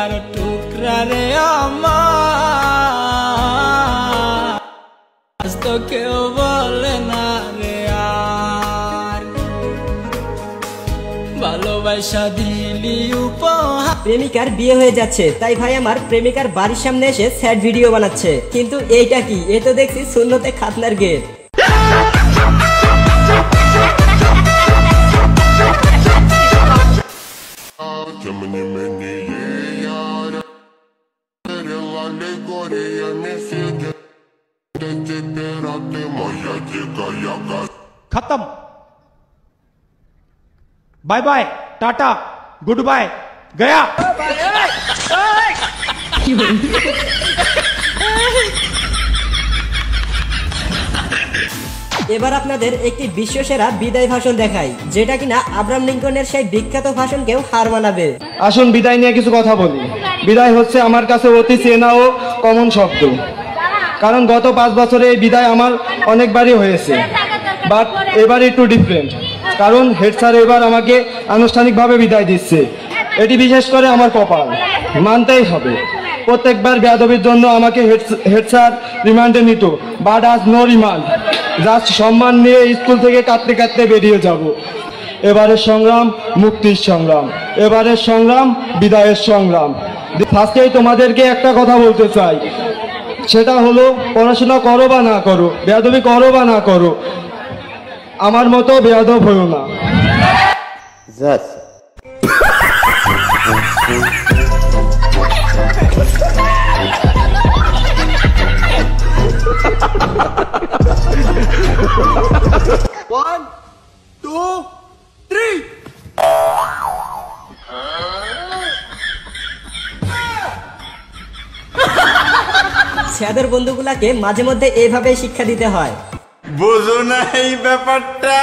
কলিজার টুকরা রে আমার, আজ তো কেউ বলে না রে আর, ভালোবাসা দিলি উপহার। প্রেমিকার বিয়ে হয়ে যাচ্ছে, তাই ভাই আমার প্রেমিকার বাড়ির সামনে এসে স্যাড ভিডিও বানাচ্ছে। কিন্তু এইটা কি? এ তো দেখছি সুন্নতে খাতনার গেট। खत्म, bye bye, tata, good bye, गया। এবার আপনাদের একটি বিশ্বসেরা বিদায় ভাষণ দেখাই, যেটা কিনা আব্রাহাম লিঙ্কনের সেই বিখ্যাত ভাষণকেও হার মানাবে। আসুন বিদায় নিয়ে কিছু কথা বলি। বিদায় হচ্ছে আমার কাছে অতি চেনা ও কমন শব্দ, কারণ গত 5 বছরে এই বিদায় আমার অনেকবারই হয়েছে, বাট এবার একটু ডিফারেন্ট, কারণ হেড স্যার এবার আমাকে আনুষ্ঠানিকভাবে বিদায় দিচ্ছে। এটি বিশেষ করে আমার কপাল, মানতেই হবে। প্রত্যেকবার বেয়াদবির জন্য আমাকে হেড স্যার রিমান্ডে নিত, বাট আজ নো রিমান্ড, জাস্ট সম্মান নিয়ে স্কুল থেকে কাঁদতে কাঁদতে বেরিয়ে যাব। এবারের সংগ্রাম মুক্তির সংগ্রাম, এবারের সংগ্রাম বিদায়ের সংগ্রাম। ফার্স্টেই তোমাদেরকে একটা কথা বলতে চাই, সেটা হলো পড়াশোনা করো বা না করো, বেয়াদবি করো বা না করো, আমার মতো বেয়াদব হইও না। One, two, three. ছেদের বন্ধুগুলাকে মাঝে মধ্যে এইভাবে শিক্ষা দিতে হয়। বুঝো না এই ব্যাপারটা?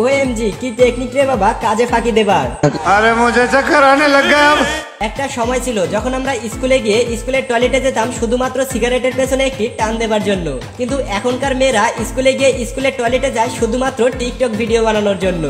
ওএমজি কি টেকনিক রে বাবা, কাজে ফাঁকি দেবার। আরে মুঝে চক্কর আনে লগ গয়া। একটা সময় ছিল যখন আমরা স্কুলে গিয়ে স্কুলের টয়লেটে যেতাম শুধুমাত্র সিগারেটের পেছনে একটি টান দেবার জন্য, কিন্তু এখনকার মেয়েরা স্কুলে গিয়ে স্কুলের টয়লেটে যায় শুধুমাত্র টিকটক ভিডিও বানানোর জন্য।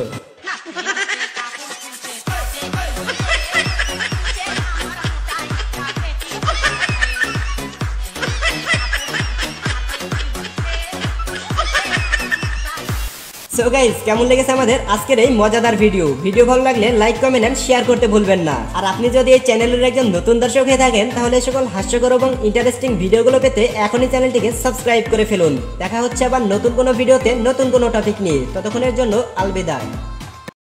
সো গাইস, কেমন লেগেছে আমাদের আজকের এই মজাদার ভিডিও ভালো লাগলে লাইক কমেন্ট এন্ড শেয়ার করতে ভুলবেন না। আর আপনি যদি এই চ্যানেলের একজন নতুন দর্শক হয়ে থাকেন, তাহলে সকল হাস্যকর এবং ইন্টারেস্টিং ভিডিওগুলো পেতে এখনই চ্যানেলটিকে সাবস্ক্রাইব করে ফেলুন। দেখা হচ্ছে আবার নতুন কোনো ভিডিওতে নতুন কোনো টপিক নিয়ে। ততক্ষণের জন্য আলবিদায়।